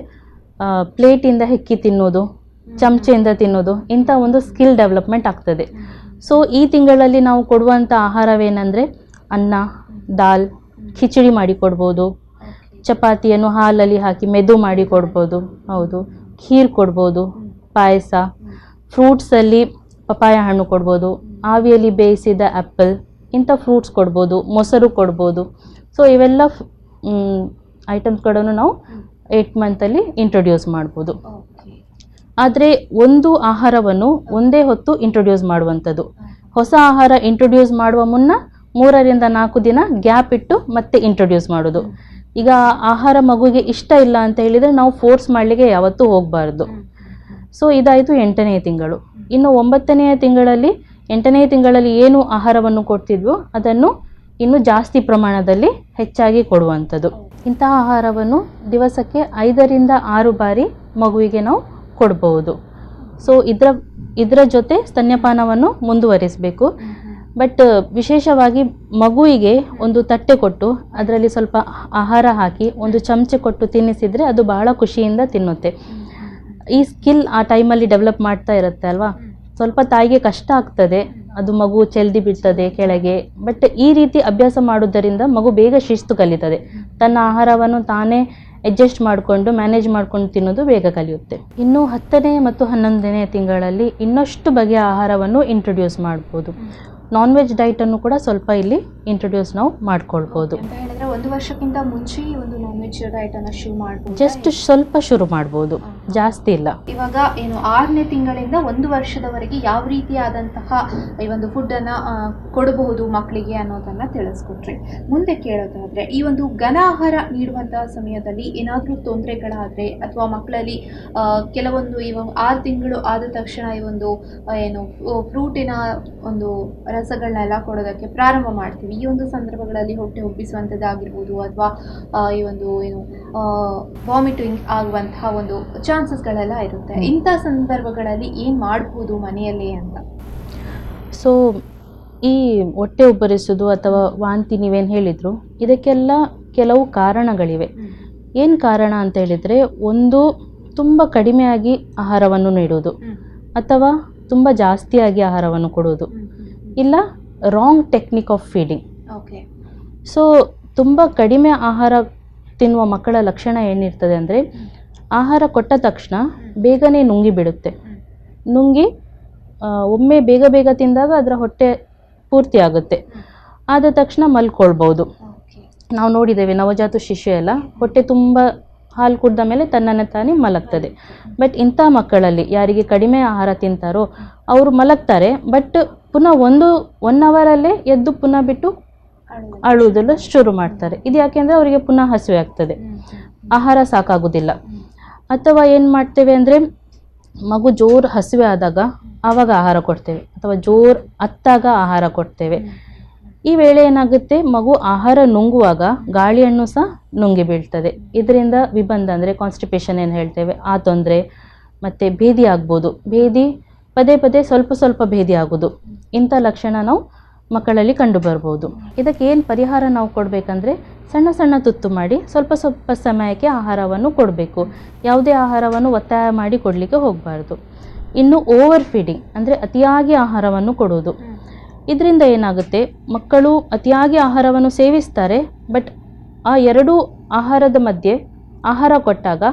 [SPEAKER 2] ಪ್ಲೇಟಿಂದ ಹೆಕ್ಕಿ ತಿನ್ನೋದು, ಚಮಚೆಯಿಂದ ತಿನ್ನೋದು, ಇಂಥ ಒಂದು ಸ್ಕಿಲ್ ಡೆವಲಪ್ಮೆಂಟ್ ಆಗ್ತದೆ. ಸೊ ಈ ತಿಂಗಳಲ್ಲಿ ನಾವು ಕೊಡುವಂಥ ಆಹಾರವೇನೆಂದರೆ ಅನ್ನ, ದಾಲ್, ಖಿಚಡಿ ಮಾಡಿ ಕೊಡ್ಬೋದು, ಚಪಾತಿಯನ್ನು ಹಾಲಲ್ಲಿ ಹಾಕಿ ಮೆದು ಮಾಡಿ ಕೊಡ್ಬೋದು, ಹೌದು, ಖೀರ್ ಕೊಡ್ಬೋದು, ಪಾಯಸ, ಫ್ರೂಟ್ಸಲ್ಲಿ ಪಪಾಯ ಹಣ್ಣು ಕೊಡ್ಬೋದು, ಆವಿಯಲ್ಲಿ ಬೇಯಿಸಿದ ಆ್ಯಪಲ್, ಇಂಥ ಫ್ರೂಟ್ಸ್ ಕೊಡ್ಬೋದು, ಮೊಸರು ಕೊಡ್ಬೋದು. ಸೊ ಇವೆಲ್ಲ ಐಟಮ್ಸ್ಗಳನ್ನು ನಾವು 8th ಮಂತಲ್ಲಿ ಇಂಟ್ರೊಡ್ಯೂಸ್ ಮಾಡ್ಬೋದು. ಆದರೆ ಒಂದು ಆಹಾರವನ್ನು ಒಂದೇ ಹೊತ್ತು ಇಂಟ್ರೊಡ್ಯೂಸ್ ಮಾಡುವಂಥದ್ದು. ಹೊಸ ಆಹಾರ ಇಂಟ್ರೊಡ್ಯೂಸ್ ಮಾಡುವ ಮುನ್ನ 3 ರಿಂದ 4 ದಿನ ಗ್ಯಾಪ್ ಇಟ್ಟು ಮತ್ತೆ ಇಂಟ್ರೊಡ್ಯೂಸ್ ಮಾಡೋದು. ಈಗ ಆಹಾರ ಮಗುವಿಗೆ ಇಷ್ಟ ಇಲ್ಲ ಅಂತ ಹೇಳಿದರೆ ನಾವು ಫೋರ್ಸ್ ಮಾಡಲಿಕ್ಕೆ ಯಾವತ್ತೂ ಹೋಗಬಾರ್ದು. ಸೊ ಇದಾಯಿತು 8ನೇ ತಿಂಗಳು. ಇನ್ನು 9ನೇ ತಿಂಗಳಲ್ಲಿ 8ನೇ ತಿಂಗಳಲ್ಲಿ ಏನು ಆಹಾರವನ್ನು ಕೊಡ್ತಿದ್ವೋ ಅದನ್ನು ಇನ್ನು ಜಾಸ್ತಿ ಪ್ರಮಾಣದಲ್ಲಿ ಹೆಚ್ಚಾಗಿ ಕೊಡುವಂಥದ್ದು. ಇಂತಹ ಆಹಾರವನ್ನು ದಿವಸಕ್ಕೆ 5 ರಿಂದ 6 ಬಾರಿ ಮಗುವಿಗೆ ನಾವು ಕೊಡ್ಬೋದು. ಸೊ ಇದರ ಜೊತೆ ಸ್ತನ್ಯಪಾನವನ್ನು ಮುಂದುವರಿಸಬೇಕು. ಬಟ್ ವಿಶೇಷವಾಗಿ ಮಗುವಿಗೆ ಒಂದು ತಟ್ಟೆ ಕೊಟ್ಟು ಅದರಲ್ಲಿ ಸ್ವಲ್ಪ ಆಹಾರ ಹಾಕಿ ಒಂದು ಚಮಚೆ ಕೊಟ್ಟು ತಿನ್ನಿಸಿದರೆ ಅದು ಬಹಳ ಖುಷಿಯಿಂದ ತಿನ್ನುತ್ತೆ. ಈ ಸ್ಕಿಲ್ ಆ ಟೈಮಲ್ಲಿ ಡೆವಲಪ್ ಮಾಡ್ತಾ ಇರುತ್ತೆ ಅಲ್ವಾ. ಸ್ವಲ್ಪ ತಾಯಿಗೆ ಕಷ್ಟ ಆಗ್ತದೆ, ಅದು ಮಗು ಚೆಲ್ದಿ ಬಿಡ್ತದೆ ಕೆಳಗೆ. ಬಟ್ ಈ ರೀತಿ ಅಭ್ಯಾಸ ಮಾಡೋದರಿಂದ ಮಗು ಬೇಗ ಶಿಸ್ತು ಕಲಿತದೆ. ತನ್ನ ಆಹಾರವನ್ನು ತಾನೇ ಅಡ್ಜಸ್ಟ್ ಮಾಡಿಕೊಂಡು ಮ್ಯಾನೇಜ್ ಮಾಡ್ಕೊಂಡು ತಿನ್ನೋದು ಬೇಗ ಕಲಿಯುತ್ತೆ. ಇನ್ನು 10ನೇ ಮತ್ತು 11ನೇ ತಿಂಗಳಲ್ಲಿ ಇನ್ನಷ್ಟು ಬಗೆಯ ಆಹಾರವನ್ನು ಇಂಟ್ರೊಡ್ಯೂಸ್ ಮಾಡ್ಬೋದು. ನಾನ್ ವೆಜ್ ಡೈಟನ್ನು ಕೂಡ ಸ್ವಲ್ಪ ಇಲ್ಲಿ ಇಂಟ್ರೊಡ್ಯೂಸ್ ನಾವು ಮಾಡ್ಕೊಳ್ಬೋದು.
[SPEAKER 1] ಅಂತ ಹೇಳಿದ್ರೆ 1 ವರ್ಷಕ್ಕಿಂತ ಮುಂಚೆ ಒಂದು ನಾನ್ ವೆಜ್ ಡೈಟನ್ನು ಶುರು ಮಾಡ್ಬೋದು.
[SPEAKER 2] ಜಸ್ಟ್ ಸ್ವಲ್ಪ ಶುರು ಮಾಡ್ಬೋದು, ಜಾಸ್ತಿ ಇಲ್ಲ.
[SPEAKER 1] ಇವಾಗ ಏನು 6ನೇ ತಿಂಗಳಿಂದ 1 ವರ್ಷದವರೆಗೆ ಯಾವ ರೀತಿಯಾದಂತಹ ಈ ಒಂದು ಫುಡ್ಡನ್ನು ಕೊಡಬಹುದು ಮಕ್ಕಳಿಗೆ ಅನ್ನೋದನ್ನು ತಿಳಿಸ್ಕೊಟ್ರಿ. ಮುಂದೆ ಕೇಳೋದಾದರೆ ಈ ಒಂದು ಘನ ಆಹಾರ ನೀಡುವಂತಹ ಸಮಯದಲ್ಲಿ ಏನಾದರೂ ತೊಂದರೆಗಳಾದರೆ ಅಥವಾ ಮಕ್ಕಳಲ್ಲಿ ಕೆಲವೊಂದು ಇವಾಗ 6 ತಿಂಗಳು ಆದ ತಕ್ಷಣ ಈ ಒಂದು ಏನು ಫ್ರೂಟಿನ ಒಂದು ರಸಗಳನ್ನೆಲ್ಲ ಕೊಡೋದಕ್ಕೆ ಪ್ರಾರಂಭ ಮಾಡ್ತೀವಿ. ಈ ಒಂದು ಸಂದರ್ಭಗಳಲ್ಲಿ ಹೊಟ್ಟೆ ಉಬ್ಬಿಸುವಂಥದ್ದಾಗಿರ್ಬೋದು ಅಥವಾ ಈ ಒಂದು ಏನು ವಾಮಿಟಿಂಗ್ ಆಗುವಂತಹ ಒಂದು ಚಾನ್ಸಸ್ಗಳೆಲ್ಲ ಇರುತ್ತೆ. ಇಂಥ ಸಂದರ್ಭಗಳಲ್ಲಿ ಏನು ಮಾಡ್ಬೋದು ಮನೆಯಲ್ಲಿ ಅಂತ?
[SPEAKER 2] ಸೊ ಈ ಹೊಟ್ಟೆ ಉಬ್ಬರಿಸೋದು ಅಥವಾ ವಾಂತಿ ನೀವೇನು ಹೇಳಿದ್ರು, ಇದಕ್ಕೆಲ್ಲ ಕೆಲವು ಕಾರಣಗಳಿವೆ. ಏನು ಕಾರಣ ಅಂತ ಹೇಳಿದರೆ, ಒಂದು ತುಂಬ ಕಡಿಮೆಯಾಗಿ ಆಹಾರವನ್ನು ನೀಡೋದು ಅಥವಾ ತುಂಬ ಜಾಸ್ತಿಯಾಗಿ ಆಹಾರವನ್ನು ಕೊಡೋದು, ಇಲ್ಲ wrong technique of feeding.
[SPEAKER 1] Okay.
[SPEAKER 2] So ತುಂಬ ಕಡಿಮೆ ಆಹಾರ ತಿನ್ನುವ ಮಕ್ಕಳ ಲಕ್ಷಣ ಏನಿರ್ತದೆ ಅಂದರೆ, ಆಹಾರ ಕೊಟ್ಟ ತಕ್ಷಣ ಬೇಗನೆ ನುಂಗಿ ಬಿಡುತ್ತೆ. ನುಂಗಿ ಒಮ್ಮೆ ಬೇಗ ತಿಂದಾಗ ಅದರ ಹೊಟ್ಟೆ ಪೂರ್ತಿ ಆಗುತ್ತೆ. ಆದ ತಕ್ಷಣ ಮಲ್ಕೊಳ್ಬೋದು. ನಾವು ನೋಡಿದ್ದೇವೆ, ನವಜಾತ ಶಿಶು ಎಲ್ಲ ಹೊಟ್ಟೆ ತುಂಬ ಹಾಲು ಕುಡಿದ ಮೇಲೆ ತನ್ನನ್ನು ತಾನೇ ಮಲಗ್ತದೆ. ಬಟ್ ಇಂಥ ಮಕ್ಕಳಲ್ಲಿ ಯಾರಿಗೆ ಕಡಿಮೆ ಆಹಾರ ತಿಂತಾರೋ ಅವರು ಮಲಗ್ತಾರೆ, ಬಟ್ ಪುನಃ 1 ಅವರಲ್ಲೇ ಎದ್ದು ಪುನಃ ಬಿಟ್ಟು ಅಳುವುದೆಲ್ಲ ಶುರು ಮಾಡ್ತಾರೆ. ಇದು ಯಾಕೆಂದರೆ ಅವರಿಗೆ ಪುನಃ ಹಸಿವೆ ಆಗ್ತದೆ, ಆಹಾರ ಸಾಕಾಗೋದಿಲ್ಲ. ಅಥವಾ ಏನು ಮಾಡ್ತೇವೆ ಅಂದರೆ, ಮಗು ಜೋರು ಹಸಿವೆ ಆದಾಗ ಆವಾಗ ಆಹಾರ ಕೊಡ್ತೇವೆ ಅಥವಾ ಜೋರು ಅತ್ತಾಗ ಆಹಾರ ಕೊಡ್ತೇವೆ. ಈ ವೇಳೆ ಏನಾಗುತ್ತೆ, ಮಗು ಆಹಾರ ನುಂಗುವಾಗ ಗಾಳಿಯನ್ನು ಸಹ ನುಂಗಿ ಬೀಳ್ತದೆ. ಇದರಿಂದ ವಿಬಂಧ ಅಂದರೆ ಕಾನ್ಸ್ಟಿಪೇಷನ್ ಏನು ಹೇಳ್ತೇವೆ ಆ ತೊಂದರೆ, ಮತ್ತು ಭೇದಿ ಆಗ್ಬೋದು. ಭೇದಿ ಪದೇ ಸ್ವಲ್ಪ ಭೇದಿ ಆಗೋದು, ಇಂಥ ಲಕ್ಷಣ ನಾವು ಮಕ್ಕಳಲ್ಲಿ ಕಂಡು ಬರ್ಬೋದು. ಇದಕ್ಕೆ ಏನು ಪರಿಹಾರ ನಾವು ಕೊಡಬೇಕಂದ್ರೆ, ಸಣ್ಣ ತುತ್ತು ಮಾಡಿ ಸ್ವಲ್ಪ ಸಮಯಕ್ಕೆ ಆಹಾರವನ್ನು ಕೊಡಬೇಕು. ಯಾವುದೇ ಆಹಾರವನ್ನು ಒತ್ತಾಯ ಮಾಡಿ ಕೊಡಲಿಕ್ಕೆ ಹೋಗಬಾರ್ದು. ಇನ್ನು ಓವರ್ ಫೀಡಿಂಗ್ ಅಂದರೆ ಅತಿಯಾಗಿ ಆಹಾರವನ್ನು ಕೊಡೋದು. ಇದರಿಂದ ಏನಾಗುತ್ತೆ, ಮಕ್ಕಳು ಅತಿಯಾಗಿ ಆಹಾರವನ್ನು ಸೇವಿಸ್ತಾರೆ, ಬಟ್ ಆ 2 ಆಹಾರದ ಮಧ್ಯೆ ಆಹಾರ ಕೊಟ್ಟಾಗ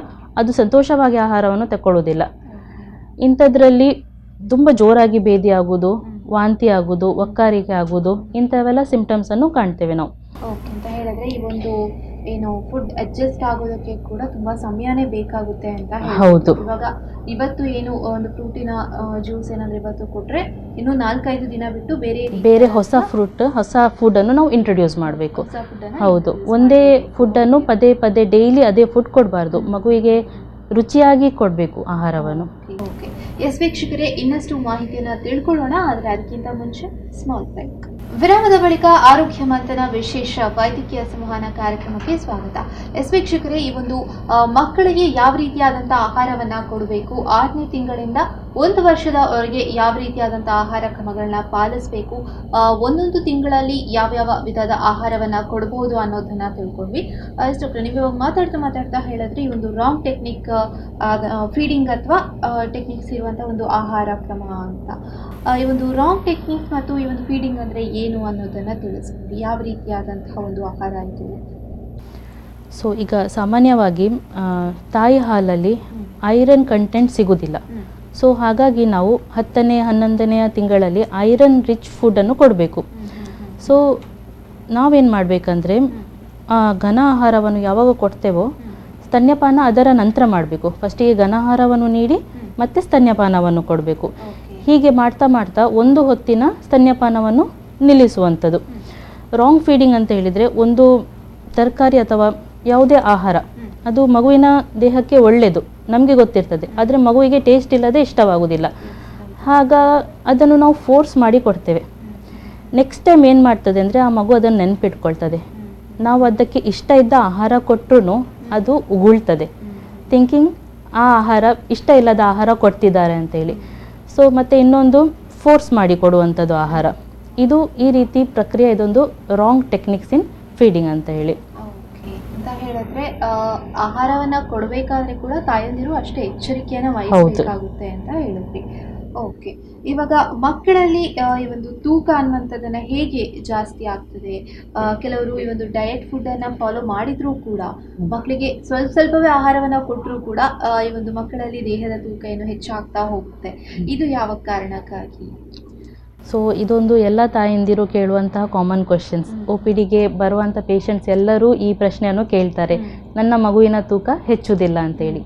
[SPEAKER 2] ಅದು ಸಂತೋಷವಾಗಿ ಆಹಾರವನ್ನು ತಗೊಳ್ಳೋದಿಲ್ಲ. ಇಂಥದ್ರಲ್ಲಿ ತುಂಬ ಜೋರಾಗಿ ಭೇದಿ ಆಗೋದು, ವಾಂತಿ ಆಗೋದು, ಒಕ್ಕಾರಿಕೆ ಆಗೋದು, ಇಂಥವೆಲ್ಲ ಸಿಂಪ್ಟಮ್ಸನ್ನು ಕಾಣ್ತೇವೆ ನಾವು.
[SPEAKER 1] ಓಕೆ. ಅಂತ ಹೇಳಿದ್ರೆ ಈ ಒಂದು ಏನು ಫುಡ್ ಅಡ್ಜಸ್ಟ್ ಆಗೋದಕ್ಕೆ ಕೂಡ ತುಂಬ ಸಮಯನೇ ಬೇಕಾಗುತ್ತೆ ಅಂತ.
[SPEAKER 2] ಹೌದು.
[SPEAKER 1] ಇವಾಗ ಇವತ್ತು ಏನು ಒಂದು ಫ್ರೂಟಿನ ಜ್ಯೂಸ್ ಏನಾದರೂ ಇವತ್ತು ಕೊಟ್ಟರೆ ಇನ್ನು 4-5 ದಿನ ಬಿಟ್ಟು ಬೇರೆ
[SPEAKER 2] ಹೊಸ ಫುಡ್ಡನ್ನು ನಾವು ಇಂಟ್ರೊಡ್ಯೂಸ್ ಮಾಡಬೇಕು. ಹೌದು, ಒಂದೇ ಫುಡ್ಡನ್ನು ಪದೇ ಡೈಲಿ ಅದೇ ಫುಡ್ ಕೊಡಬಾರ್ದು. ಮಗುವಿಗೆ ರುಚಿಯಾಗಿ ಕೊಡಬೇಕು ಆಹಾರವನ್ನು.
[SPEAKER 1] ಓಕೆ. ಎಸ್ ವೀಕ್ಷಕರೇ, ಇನ್ನಷ್ಟು ಮಾಹಿತಿಯನ್ನು ತಿಳ್ಕೊಳ್ಳೋಣ, ಆದರೆ ಅದಕ್ಕಿಂತ ಮುಂಚೆ ಸ್ಮಾಲ್ ಬ್ರೇಕ್. ವಿರಾಮದ ಬಳಿಕ ಆರೋಗ್ಯ ಮಂಥನ ವಿಶೇಷ ವೈದ್ಯಕೀಯ ಸಂವಹನ ಕಾರ್ಯಕ್ರಮಕ್ಕೆ ಸ್ವಾಗತ. ಎಸ್ ವೀಕ್ಷಕರೇ, ಈ ಒಂದು ಮಕ್ಕಳಿಗೆ ಯಾವ ರೀತಿಯಾದಂಥ ಆಹಾರವನ್ನು ಕೊಡಬೇಕು, 6ನೇ ತಿಂಗಳಿಂದ 1 ವರ್ಷದವರೆಗೆ ಯಾವ ರೀತಿಯಾದಂತಹ ಆಹಾರ ಕ್ರಮಗಳನ್ನ ಪಾಲಿಸಬೇಕು, ಒಂದೊಂದು ತಿಂಗಳಲ್ಲಿ ಯಾವ್ಯಾವ ವಿಧದ ಆಹಾರವನ್ನ ಕೊಡಬಹುದು ಅನ್ನೋದನ್ನ ತಿಳ್ಕೊಂಡ್ವಿ. ಡಾಕ್ಟರ್, ನೀವು ಇವಾಗ ಮಾತಾಡ್ತಾ ಹೇಳಿದ್ರೆ ಈ ಒಂದು ರಾಂಗ್ ಟೆಕ್ನಿಕ್ ಫೀಡಿಂಗ್ ಅಥವಾ ಟೆಕ್ನಿಕ್ಸ್ ಇರುವಂಥ ಒಂದು ಆಹಾರ ಕ್ರಮ ಅಂತ. ಈ ಒಂದು ರಾಂಗ್ ಟೆಕ್ನಿಕ್ಸ್ ಮತ್ತು ಈ ಒಂದು ಫೀಡಿಂಗ್ ಅಂದರೆ ಏನು ಅನ್ನೋದನ್ನು ತಿಳಿಸ್ತೀವಿ. ಯಾವ ರೀತಿಯಾದಂತಹ ಒಂದು ಆಹಾರ ಇದು?
[SPEAKER 2] ಸೊ ಈಗ ಸಾಮಾನ್ಯವಾಗಿ ತಾಯಿ ಹಾಲಲ್ಲಿ ಐರನ್ ಕಂಟೆಂಟ್ ಸಿಗೋದಿಲ್ಲ. ಸೊ ಹಾಗಾಗಿ ನಾವು 10ನೇ 11ನೇ ತಿಂಗಳಲ್ಲಿ ಐರನ್ ರಿಚ್ ಫುಡ್ಡನ್ನು ಕೊಡಬೇಕು. ಸೊ ನಾವೇನು ಮಾಡಬೇಕಂದ್ರೆ ಘನ ಆಹಾರವನ್ನು ಯಾವಾಗ ಕೊಡ್ತೇವೋ ಸ್ತನ್ಯಪಾನ ಅದರ ನಂತರ ಮಾಡಬೇಕು. ಫಸ್ಟಿಗೆ ಘನ ಆಹಾರವನ್ನು ನೀಡಿ ಮತ್ತೆ ಸ್ತನ್ಯಪಾನವನ್ನು ಕೊಡಬೇಕು. ಹೀಗೆ ಮಾಡ್ತಾ ಮಾಡ್ತಾ ಒಂದು ಹೊತ್ತಿನ ಸ್ತನ್ಯಪಾನವನ್ನು ನಿಲ್ಲಿಸುವಂಥದ್ದು. ರಾಂಗ್ ಫೀಡಿಂಗ್ ಅಂತ ಹೇಳಿದರೆ ಒಂದು ತರಕಾರಿ ಅಥವಾ ಯಾವುದೇ ಆಹಾರ ಅದು ಮಗುವಿನ ದೇಹಕ್ಕೆ ಒಳ್ಳೆಯದು, ನಮಗೆ ಗೊತ್ತಿರ್ತದೆ, ಆದರೆ ಮಗುವಿಗೆ ಟೇಸ್ಟ್ ಇಲ್ಲದೆ ಇಷ್ಟವಾಗುವುದಿಲ್ಲ. ಆಗ ಅದನ್ನು ನಾವು ಫೋರ್ಸ್ ಮಾಡಿ ಕೊಡ್ತೇವೆ. ನೆಕ್ಸ್ಟ್ ಟೈಮ್ ಏನು ಮಾಡ್ತದೆ ಅಂದರೆ ಆ ಮಗು ಅದನ್ನು ನೆನಪಿಟ್ಕೊಳ್ತದೆ. ನಾವು ಅದಕ್ಕೆ ಇಷ್ಟ ಇದ್ದ ಆಹಾರ ಕೊಟ್ಟರು ಅದು ಉಗುಳ್ತದೆ, ಥಿಂಕಿಂಗ್ ಆ ಆಹಾರ ಇಷ್ಟ ಇಲ್ಲದ ಆಹಾರ ಕೊಡ್ತಿದ್ದಾರೆ ಅಂತೇಳಿ. ಸೊ ಮತ್ತು ಇನ್ನೊಂದು ಫೋರ್ಸ್ ಮಾಡಿ ಕೊಡುವಂಥದ್ದು ಆಹಾರ. ಇದು ಈ ರೀತಿ ಪ್ರಕ್ರಿಯೆ, ಇದೊಂದು ರಾಂಗ್ ಟೆಕ್ನಿಕ್ಸ್ ಇನ್ ಫೀಡಿಂಗ್ ಅಂತ ಹೇಳಿ.
[SPEAKER 1] ಅಂತ ಹೇಳಿದ್ರೆ ಆಹಾರವನ್ನ ಕೊಡಬೇಕಾದ್ರೆ ಕೂಡ ತಾಯಂದಿರು ಅಷ್ಟೇ ಎಚ್ಚರಿಕೆಯನ್ನು ವಹಿಸಬೇಕಾಗುತ್ತೆ ಅಂತ ಹೇಳಿದ್ವಿ. ಓಕೆ, ಇವಾಗ ಮಕ್ಕಳಲ್ಲಿ ಈ ಒಂದು ತೂಕ ಅನ್ನುವಂಥದ್ದನ್ನು ಹೇಗೆ ಜಾಸ್ತಿ ಆಗ್ತದೆ? ಕೆಲವರು ಈ ಒಂದು ಡಯಟ್ ಫುಡ್ಡನ್ನು ಫಾಲೋ ಮಾಡಿದರೂ ಕೂಡ ಮಕ್ಕಳಿಗೆ ಸ್ವಲ್ಪವೇ ಆಹಾರವನ್ನು ಕೊಟ್ಟರೂ ಕೂಡ ಈ ಒಂದು ಮಕ್ಕಳಲ್ಲಿ ದೇಹದ ತೂಕ ಏನು ಹೆಚ್ಚಾಗ್ತಾ ಹೋಗುತ್ತೆ. ಇದು ಯಾವ ಕಾರಣಕ್ಕಾಗಿ?
[SPEAKER 2] ಸೊ ಇದೊಂದು ಎಲ್ಲ ತಾಯಂದಿರು ಕೇಳುವಂತಹ ಕಾಮನ್ ಕ್ವೆಶನ್ಸ್. OPDಗೆ ಬರುವಂಥ ಪೇಷಂಟ್ಸ್ ಎಲ್ಲರೂ ಈ ಪ್ರಶ್ನೆಯನ್ನು ಕೇಳ್ತಾರೆ, ನನ್ನ ಮಗುವಿನ ತೂಕ ಹೆಚ್ಚುವುದಿಲ್ಲ ಅಂತೇಳಿ.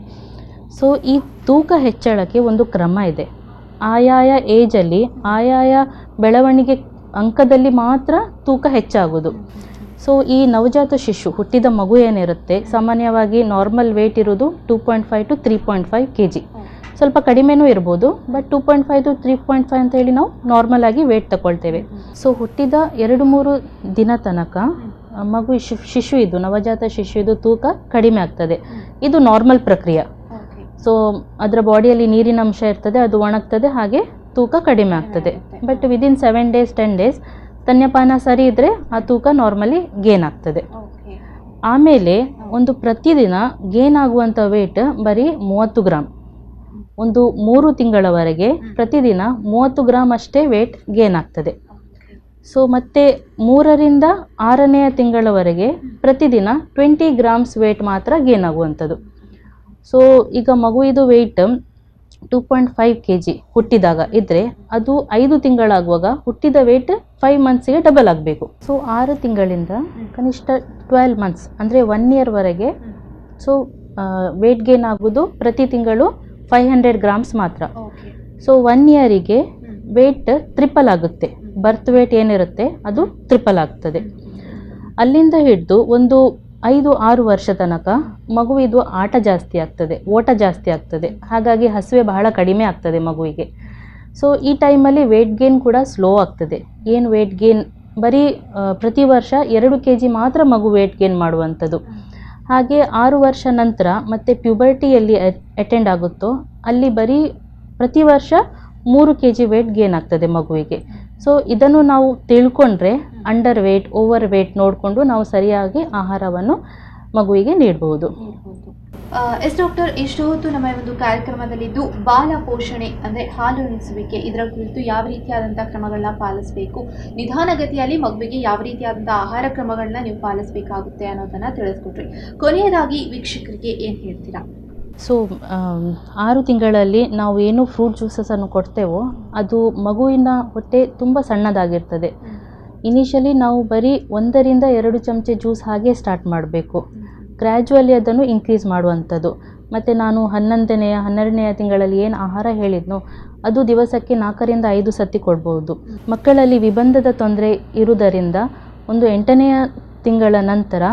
[SPEAKER 2] ಸೊ ಈ ತೂಕ ಹೆಚ್ಚಳಕ್ಕೆ ಒಂದು ಕ್ರಮ ಇದೆ. ಆಯಾಯ ಏಜಲ್ಲಿ ಆಯಾಯ ಬೆಳವಣಿಗೆ ಅಂಕದಲ್ಲಿ ಮಾತ್ರ ತೂಕ ಹೆಚ್ಚಾಗೋದು. ಸೊ ಈ ನವಜಾತ ಶಿಶು ಹುಟ್ಟಿದ ಮಗು ಏನಿರುತ್ತೆ, ಸಾಮಾನ್ಯವಾಗಿ ನಾರ್ಮಲ್ ವೇಟ್ ಇರೋದು 2.5 to 3.5 kg. ಸ್ವಲ್ಪ ಕಡಿಮೆನೂ ಇರ್ಬೋದು, ಬಟ್ 2.5 to 3.5 ಅಂತ ಹೇಳಿ ನಾವು ನಾರ್ಮಲ್ ಆಗಿ ವೇಟ್ ತಗೊಳ್ತೇವೆ. ಸೊ ಹುಟ್ಟಿದ 2-3 ದಿನ ತನಕ ಮಗು ಶಿಶು ಇದು ನವಜಾತ ಶಿಶು ಇದು ತೂಕ ಕಡಿಮೆ ಆಗ್ತದೆ. ಇದು ನಾರ್ಮಲ್ ಪ್ರಕ್ರಿಯೆ. ಸೊ ಅದರ ಬಾಡಿಯಲ್ಲಿ ನೀರಿನ ಅಂಶ ಇರ್ತದೆ, ಅದು ಒಣಗ್ತದೆ, ಹಾಗೆ ತೂಕ ಕಡಿಮೆ ಆಗ್ತದೆ. ಬಟ್ ವಿದಿನ್ 7 days 10 days ಸ್ತನ್ಯಪಾನ ಸರಿ ಇದ್ದರೆ ಆ ತೂಕ ನಾರ್ಮಲಿ ಗೇನ್ ಆಗ್ತದೆ. ಆಮೇಲೆ ಒಂದು ಪ್ರತಿದಿನ ಗೇನ್ ಆಗುವಂಥ ವೇಟ್ ಬರೀ 30 ಗ್ರಾಮ್. ಒಂದು 3 ತಿಂಗಳವರೆಗೆ ಪ್ರತಿದಿನ 30 ಗ್ರಾಮ್ ಅಷ್ಟೇ ವೇಟ್ ಗೇನ್ ಆಗ್ತದೆ. ಸೊ ಮತ್ತೆ 3ರಿಂದ 6ನೇ ತಿಂಗಳವರೆಗೆ ಪ್ರತಿದಿನ 20 ಗ್ರಾಮ್ಸ್ ವೇಟ್ ಮಾತ್ರ ಗೇನ್ ಆಗುವಂಥದ್ದು. ಸೊ ಈಗ ಮಗುವಿದು ವೇಟ್ 2.5 kg ಹುಟ್ಟಿದಾಗ ಇದ್ದರೆ ಅದು 5 ತಿಂಗಳಾಗುವಾಗ ಹುಟ್ಟಿದ ವೇಟ್ 5 ಮಂತ್ಸಿಗೆ ಡಬಲ್ ಆಗಬೇಕು. ಸೊ 6 ತಿಂಗಳಿಂದ ಕನಿಷ್ಠ 12 ಮಂತ್ಸ್ ಅಂದರೆ 1 ಇಯರ್ವರೆಗೆ ಸೊ ವೇಟ್ ಗೇನ್ ಆಗೋದು ಪ್ರತಿ ತಿಂಗಳು 500 ಗ್ರಾಮ್ಸ್ ಮಾತ್ರ. ಸೊ 1 ಇಯರಿಗೆ ವೇಟ್ ಟ್ರಿಪಲ್ ಆಗುತ್ತೆ. ಬರ್ತ್ ವೇಟ್ ಏನಿರುತ್ತೆ ಅದು ಟ್ರಿಪಲ್ ಆಗ್ತದೆ. ಅಲ್ಲಿಂದ ಹಿಡಿದು ಒಂದು 5-6 ವರ್ಷ ತನಕ ಮಗುವಿದು ಆಟ ಜಾಸ್ತಿ ಆಗ್ತದೆ, ಓಟ ಜಾಸ್ತಿ ಆಗ್ತದೆ, ಹಾಗಾಗಿ ಹಸಿವೆ ಬಹಳ ಕಡಿಮೆ ಆಗ್ತದೆ ಮಗುವಿಗೆ. ಸೊ ಈ ಟೈಮಲ್ಲಿ ವೇಟ್ ಗೇನ್ ಕೂಡ ಸ್ಲೋ ಆಗ್ತದೆ. ಏನು ವೇಟ್ ಗೇನ್ ಬರೀ ಪ್ರತಿ ವರ್ಷ 2 kg ಮಾತ್ರ ಮಗು ವೇಟ್ ಗೇನ್ ಮಾಡುವಂಥದ್ದು. ಹಾಗೆ 6 ವರ್ಷ ನಂತರ ಮತ್ತೆ ಪ್ಯೂಬರ್ಟಿಯಲ್ಲಿ ಅಟೆಂಡ್ ಆಗುತ್ತೋ ಅಲ್ಲಿ ಬರೀ ಪ್ರತಿ ವರ್ಷ 3 kg ವೇಟ್ ಗೇನ್ ಆಗ್ತದೆ ಮಗುವಿಗೆ. ಸೊ ಇದನ್ನು ನಾವು ತಿಳ್ಕೊಂಡ್ರೆ ಅಂಡರ್ ವೇಟ್ ಓವರ್ ವೇಟ್ ನೋಡಿಕೊಂಡು ನಾವು ಸರಿಯಾಗಿ ಆಹಾರವನ್ನು ಮಗುವಿಗೆ ನೀಡಬಹುದು.
[SPEAKER 1] ಡಾಕ್ಟರ್, ಇಷ್ಟು ಹೊತ್ತು ನಮ್ಮ ಒಂದು ಕಾರ್ಯಕ್ರಮದಲ್ಲಿದ್ದು ಬಾಲ ಪೋಷಣೆ ಅಂದರೆ ಹಾಲು ಉಣಿಸುವಿಕೆ ಇದರ ಕುರಿತು ಯಾವ ರೀತಿಯಾದಂಥ ಕ್ರಮಗಳನ್ನ ಪಾಲಿಸಬೇಕು, ನಿಧಾನಗತಿಯಲ್ಲಿ ಮಗುವಿಗೆ ಯಾವ ರೀತಿಯಾದಂಥ ಆಹಾರ ಕ್ರಮಗಳನ್ನ ನೀವು ಪಾಲಿಸಬೇಕಾಗುತ್ತೆ ಅನ್ನೋದನ್ನು ತಿಳಿಸ್ಕೊಟ್ರಿ. ಕೊನೆಯದಾಗಿ ವೀಕ್ಷಕರಿಗೆ ಏನು ಹೇಳ್ತೀರಾ?
[SPEAKER 2] ಸೊ 6 ತಿಂಗಳಲ್ಲಿ ನಾವು ಏನು ಫ್ರೂಟ್ ಜ್ಯೂಸಸನ್ನು ಕೊಡ್ತೇವೋ ಅದು ಮಗುವಿನ ಹೊಟ್ಟೆ ತುಂಬ ಸಣ್ಣದಾಗಿರ್ತದೆ. ಇನಿಷಿಯಲಿ ನಾವು ಬರೀ 1ರಿಂದ 2 ಚಮಚೆ ಜ್ಯೂಸ್ ಹಾಗೆ ಸ್ಟಾರ್ಟ್ ಮಾಡಬೇಕು. ಗ್ರ್ಯಾಜುವಲಿ ಅದನ್ನು ಇನ್ಕ್ರೀಸ್ ಮಾಡುವಂಥದ್ದು. ಮತ್ತು ನಾನು 11ನೇ 12ನೇ ತಿಂಗಳಲ್ಲಿ ಏನು ಆಹಾರ ಹೇಳಿದ್ನೋ ಅದು ದಿವಸಕ್ಕೆ 4ರಿಂದ 5 ಸತಿ ಕೊಡ್ಬೋದು. ಮಕ್ಕಳಲ್ಲಿ ವಿಬಂಧದ ತೊಂದರೆ ಇರುವುದರಿಂದ ಒಂದು 8ನೇ ತಿಂಗಳ ನಂತರ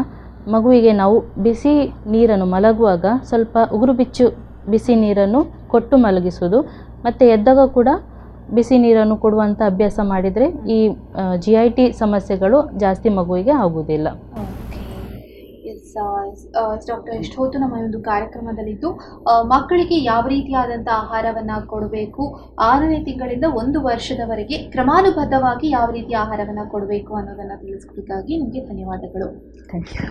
[SPEAKER 2] ಮಗುವಿಗೆ ನಾವು ಬಿಸಿ ನೀರನ್ನು ಮಲಗುವಾಗ ಸ್ವಲ್ಪ ಉಗುರು ಬಿಚ್ಚು ಬಿಸಿ ನೀರನ್ನು ಕೊಟ್ಟು ಮಲಗಿಸೋದು, ಮತ್ತು ಎದ್ದಾಗ ಕೂಡ ಬಿಸಿ ನೀರನ್ನು ಕೊಡುವಂಥ ಅಭ್ಯಾಸ ಮಾಡಿದರೆ ಈ GIT ಸಮಸ್ಯೆಗಳು ಜಾಸ್ತಿ ಮಗುವಿಗೆ ಆಗುವುದಿಲ್ಲ.
[SPEAKER 1] ಎಸ್ ಡಾಕ್ಟರ್, ಎಷ್ಟು ಹೊತ್ತು ನಮ್ಮ ಒಂದು ಕಾರ್ಯಕ್ರಮದಲ್ಲಿದ್ದು ಮಕ್ಕಳಿಗೆ ಯಾವ ರೀತಿಯಾದಂಥ ಆಹಾರವನ್ನು ಕೊಡಬೇಕು, 6ನೇ ತಿಂಗಳಿಂದ 1 ವರ್ಷದವರೆಗೆ ಕ್ರಮಾನುಬದ್ಧವಾಗಿ ಯಾವ ರೀತಿಯ ಆಹಾರವನ್ನು ಕೊಡಬೇಕು ಅನ್ನೋದನ್ನು ತಿಳಿಸ್ಕೊಡೋಕ್ಕಾಗಿ ನಿಮಗೆ ಧನ್ಯವಾದಗಳು.
[SPEAKER 2] Thank you.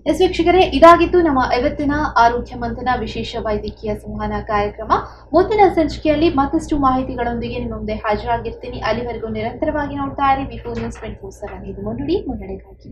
[SPEAKER 1] ಎಸ್ ವೀಕ್ಷಕರೇ, ಇದಾಗಿತ್ತು ನಮ್ಮ ಇವತ್ತಿನ ಆರೋಗ್ಯ ಮಂಥನ ವಿಶೇಷ ವೈದ್ಯಕೀಯ ಸಂವಹನ ಕಾರ್ಯಕ್ರಮ. ಮುಂದಿನ ಸಂಚಿಕೆಯಲ್ಲಿ ಮತ್ತಷ್ಟು ಮಾಹಿತಿಗಳೊಂದಿಗೆ ನಿಮ್ಮ ಮುಂದೆ ಹಾಜರಾಗಿರ್ತೀನಿ. ಅಲ್ಲಿವರೆಗೂ ನಿರಂತರವಾಗಿ ನೋಡ್ತಾ ಇರಿ V4 News 24/7. ಇದು ಮುನ್ನುಡಿ ಮುನ್ನಡೆಗಾಗಿ.